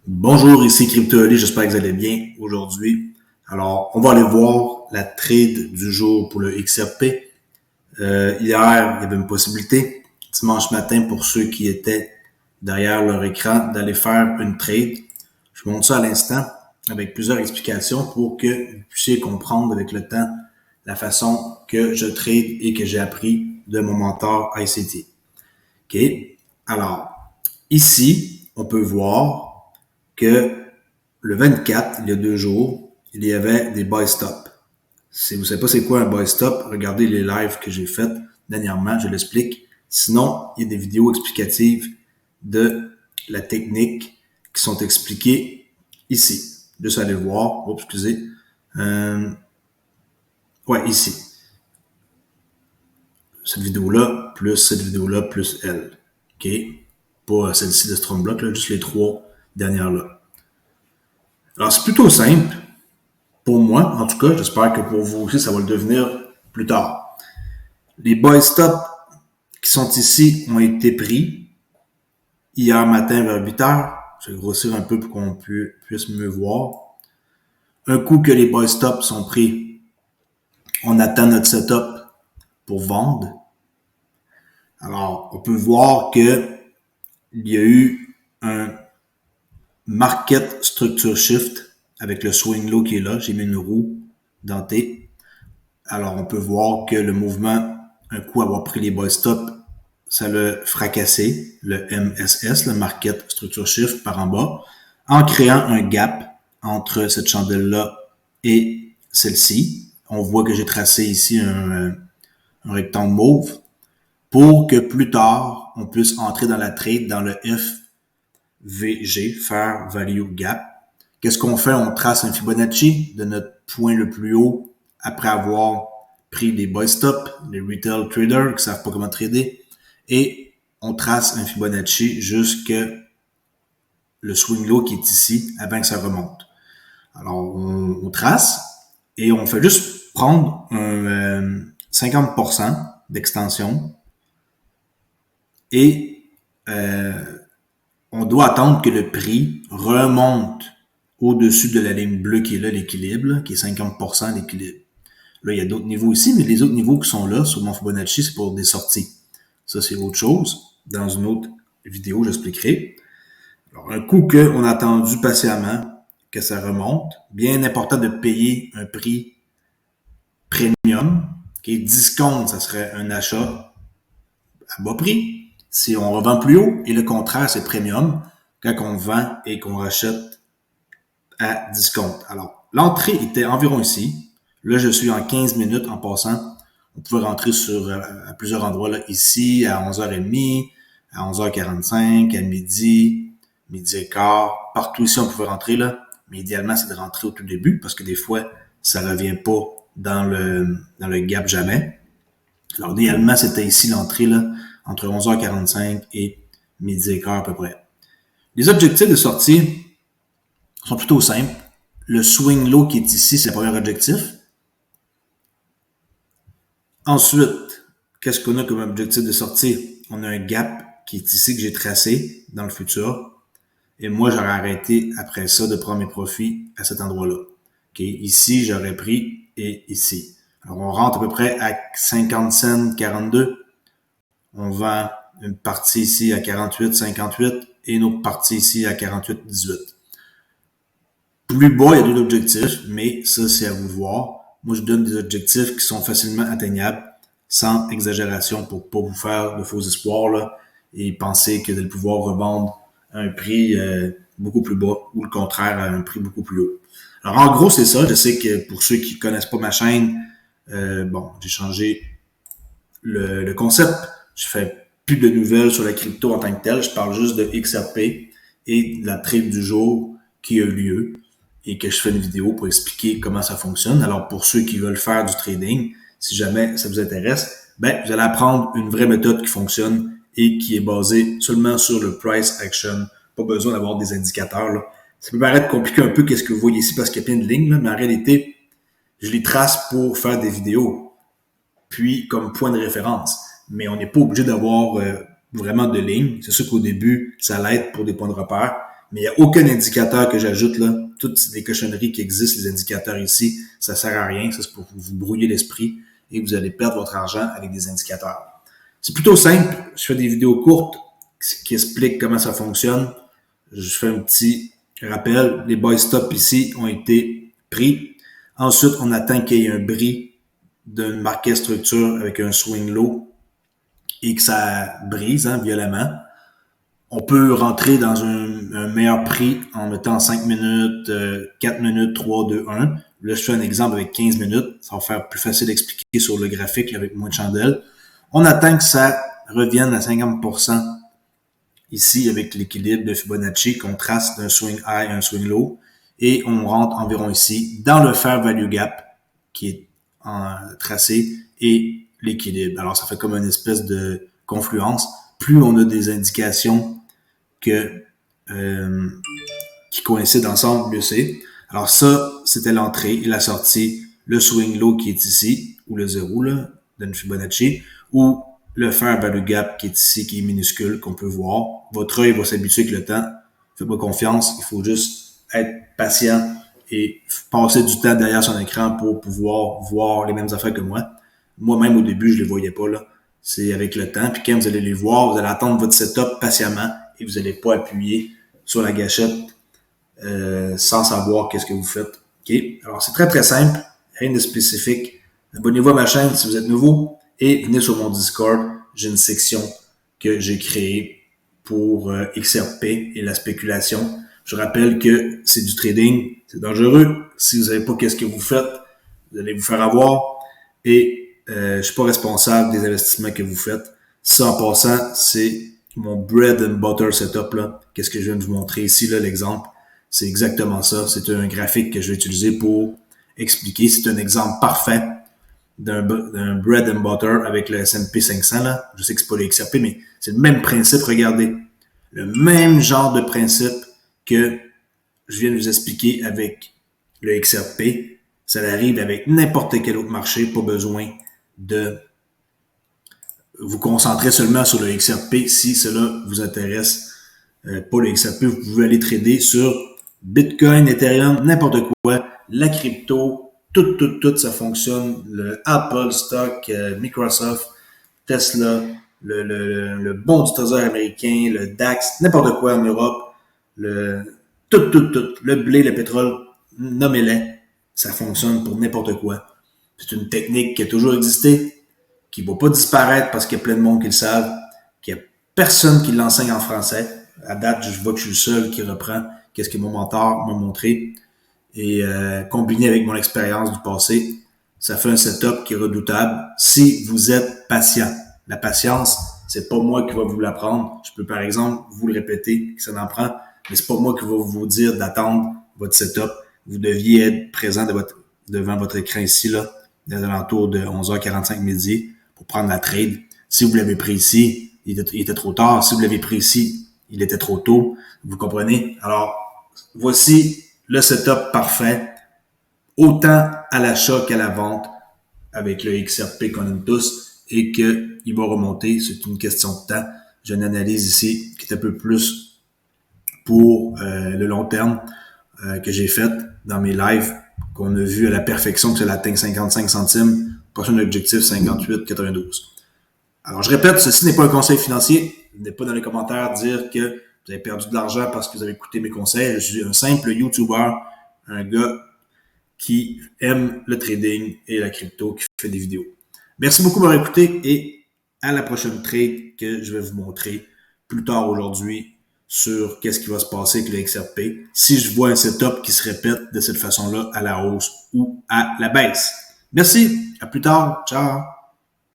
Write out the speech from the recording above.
Bonjour, ici CryptoOli, j'espère que vous allez bien aujourd'hui. Alors, on va aller voir la trade du jour pour le XRP. Hier, il y avait une possibilité, dimanche matin, pour ceux qui étaient derrière leur écran, d'aller faire une trade. Je vous montre ça à l'instant avec plusieurs explications pour que vous puissiez comprendre avec le temps la façon que je trade et que j'ai appris de mon mentor ICT. OK? Alors, ici, on peut voir que le 24, il y a 2 jours, il y avait des buy stop. Si vous ne savez pas c'est quoi un buy stop, regardez les lives que j'ai faites dernièrement, je l'explique. Sinon, il y a des vidéos explicatives de la technique qui sont expliquées ici. Juste aller voir. Oups, excusez. Ouais, ici. Cette vidéo-là, plus cette vidéo-là, plus elle. OK? Pas celle-ci de Stromblock, là, juste les 3 dernières-là. Alors, c'est plutôt simple. Pour moi, en tout cas, j'espère que pour vous aussi, ça va le devenir plus tard. Les buy stops qui sont ici ont été pris hier matin vers 8 heures. Je vais grossir un peu pour qu'on puisse mieux voir. Un coup que les buy stops sont pris, on attend notre setup pour vendre. Alors, on peut voir que il y a eu un market structure shift avec le swing low qui est là. J'ai mis une roue dentée. Alors, on peut voir que le mouvement, un coup avoir pris les buy stops, ça l'a fracassé, le MSS, le Market Structure Shift, par en bas, en créant un gap entre cette chandelle-là et celle-ci. On voit que j'ai tracé ici un rectangle mauve pour que plus tard, on puisse entrer dans la trade dans le FVG, Fair Value Gap. Qu'est-ce qu'on fait? On trace un Fibonacci de notre point le plus haut après avoir pris les buy stops, les retail traders qui ne savent pas comment trader, et on trace un Fibonacci jusque le swing low qui est ici avant que ça remonte. Alors, on trace et on fait juste prendre un 50% d'extension et on doit attendre que le prix remonte au-dessus de la ligne bleue qui est là, l'équilibre, là, qui est 50% d'équilibre. Là, il y a d'autres niveaux ici, mais les autres niveaux qui sont là sur mon Fibonacci, c'est pour des sorties. Ça, c'est autre chose. Dans une autre vidéo, j'expliquerai. Alors, un coup qu'on a attendu patiemment que ça remonte, bien important de payer un prix premium, qui est 10 comptes, ça serait un achat à bas prix. Si on revend plus haut, et le contraire, c'est premium, quand on vend et qu'on rachète à 10 comptes. Alors, l'entrée était environ ici. Là, je suis en 15 minutes en passant. On pouvait rentrer à plusieurs endroits, là, ici, à 11h30, à 11h45, à midi, midi et quart. Partout ici, on pouvait rentrer, là. Mais idéalement, c'est de rentrer au tout début, parce que des fois, ça revient pas dans le gap jamais. Alors, idéalement, c'était ici l'entrée, là, entre 11h45 et midi et quart à peu près. Les objectifs de sortie sont plutôt simples. Le swing low qui est ici, c'est le premier objectif. Ensuite, qu'est-ce qu'on a comme objectif de sortie? On a un gap qui est ici que j'ai tracé dans le futur. Et moi, j'aurais arrêté après ça de prendre mes profits à cet endroit-là. Okay? Ici, j'aurais pris et ici. Alors, on rentre à peu près à 50 cents, 42. On vend une partie ici à 48, 58 et une autre partie ici à 48, 18. Plus bas, il y a d'autres objectifs, mais ça, c'est à vous de voir. Moi, je donne des objectifs qui sont facilement atteignables, sans exagération, pour pas vous faire de faux espoirs là, et penser que de pouvoir revendre à un prix beaucoup plus bas ou le contraire à un prix beaucoup plus haut. Alors, en gros, c'est ça. Je sais que pour ceux qui connaissent pas ma chaîne, j'ai changé le concept. Je fais plus de nouvelles sur la crypto en tant que telle. Je parle juste de XRP et de la trade du jour qui a eu lieu et que je fais une vidéo pour expliquer comment ça fonctionne. Alors, pour ceux qui veulent faire du trading, si jamais ça vous intéresse, vous allez apprendre une vraie méthode qui fonctionne et qui est basée seulement sur le price action. Pas besoin d'avoir des indicateurs, là. Ça peut paraître compliqué un peu qu'est-ce que vous voyez ici parce qu'il y a plein de lignes, là, mais en réalité, je les trace pour faire des vidéos, puis comme point de référence. Mais on n'est pas obligé d'avoir vraiment de lignes. C'est sûr qu'au début, ça l'aide pour des points de repère. mais il n'y a aucun indicateur que j'ajoute là. Toutes les cochonneries qui existent, les indicateurs ici, ça sert à rien. Ça, c'est pour vous brouiller l'esprit et vous allez perdre votre argent avec des indicateurs. C'est plutôt simple. Je fais des vidéos courtes qui expliquent comment ça fonctionne. Je fais un petit rappel. Les buy stop ici ont été pris. Ensuite, on attend qu'il y ait un bris d'une marquée structure avec un swing low et que ça brise violemment. On peut rentrer dans un meilleur prix en mettant 5 minutes, 4 minutes, 3, 2, 1. Là, je fais un exemple avec 15 minutes. Ça va faire plus facile d'expliquer sur le graphique avec moins de chandelles. On attend que ça revienne à 50% ici avec l'équilibre de Fibonacci qu'on trace d'un swing high à un swing low. Et on rentre environ ici dans le fair value gap qui est tracé et l'équilibre. Alors, ça fait comme une espèce de confluence. Plus on a des indications qui coïncident ensemble, mieux c'est. Alors ça, c'était l'entrée et la sortie, le swing low qui est ici, ou le 0 là, d'une Fibonacci, ou le fair value gap qui est ici, qui est minuscule, qu'on peut voir. Votre œil va s'habituer avec le temps. Faites-moi confiance, il faut juste être patient et passer du temps derrière son écran pour pouvoir voir les mêmes affaires que moi. Moi-même, au début, je les voyais pas, là. C'est avec le temps. Puis quand vous allez les voir, vous allez attendre votre setup patiemment et vous n'allez pas appuyer sur la gâchette sans savoir qu'est-ce que vous faites. OK? Alors, c'est très, très simple. Rien de spécifique. Abonnez-vous à ma chaîne si vous êtes nouveau et venez sur mon Discord. J'ai une section que j'ai créée pour XRP et la spéculation. Je rappelle que c'est du trading. C'est dangereux. Si vous savez pas qu'est-ce que vous faites, vous allez vous faire avoir. Et je suis pas responsable des investissements que vous faites. Ça, en passant, c'est mon bread and butter setup, là. Qu'est-ce que je viens de vous montrer ici, là, l'exemple. C'est exactement ça. C'est un graphique que je vais utiliser pour expliquer. C'est un exemple parfait d'un bread and butter avec le S&P 500, là. Je sais que c'est pas le XRP, mais c'est le même principe. Regardez. Le même genre de principe que je viens de vous expliquer avec le XRP. Ça arrive avec n'importe quel autre marché. Pas besoin de vous concentrer seulement sur le XRP si cela vous intéresse. Pas le XRP, vous pouvez aller trader sur Bitcoin, Ethereum, n'importe quoi, la crypto, tout, ça fonctionne. Le Apple stock, Microsoft, Tesla, le bon du trésor américain, le DAX, n'importe quoi en Europe, tout, le blé, le pétrole, nommez-les, ça fonctionne pour n'importe quoi. C'est une technique qui a toujours existé, qui ne va pas disparaître parce qu'il y a plein de monde qui le savent, qu'il n'y a personne qui l'enseigne en français. À date, je vois que je suis le seul qui reprend qu'est-ce que mon mentor m'a montré. Et combiné avec mon expérience du passé, ça fait un setup qui est redoutable si vous êtes patient. La patience, c'est pas moi qui va vous l'apprendre. Je peux par exemple vous le répéter que ça en prend, mais c'est pas moi qui va vous dire d'attendre votre setup. Vous deviez être présent devant votre écran ici, là, aux alentours de 11h45 midi pour prendre la trade. Si vous l'avez pris ici, il était trop tard. Si vous l'avez pris ici, il était trop tôt. Vous comprenez? Alors, voici le setup parfait, autant à l'achat qu'à la vente avec le XRP qu'on aime tous et qu'il va remonter. C'est une question de temps. J'ai une analyse ici qui est un peu plus pour le long terme que j'ai faite dans mes lives qu'on a vu à la perfection que ça atteigne 55 centimes. Prochain objectif, 58,92. Alors, je répète, ceci n'est pas un conseil financier. Venez pas dans les commentaires dire que vous avez perdu de l'argent parce que vous avez écouté mes conseils. Je suis un simple YouTuber, un gars qui aime le trading et la crypto, qui fait des vidéos. Merci beaucoup de m'avoir écouté et à la prochaine trade que je vais vous montrer plus tard aujourd'hui sur qu'est-ce qui va se passer avec le XRP si je vois un setup qui se répète de cette façon-là à la hausse ou à la baisse. Merci, à plus tard, ciao!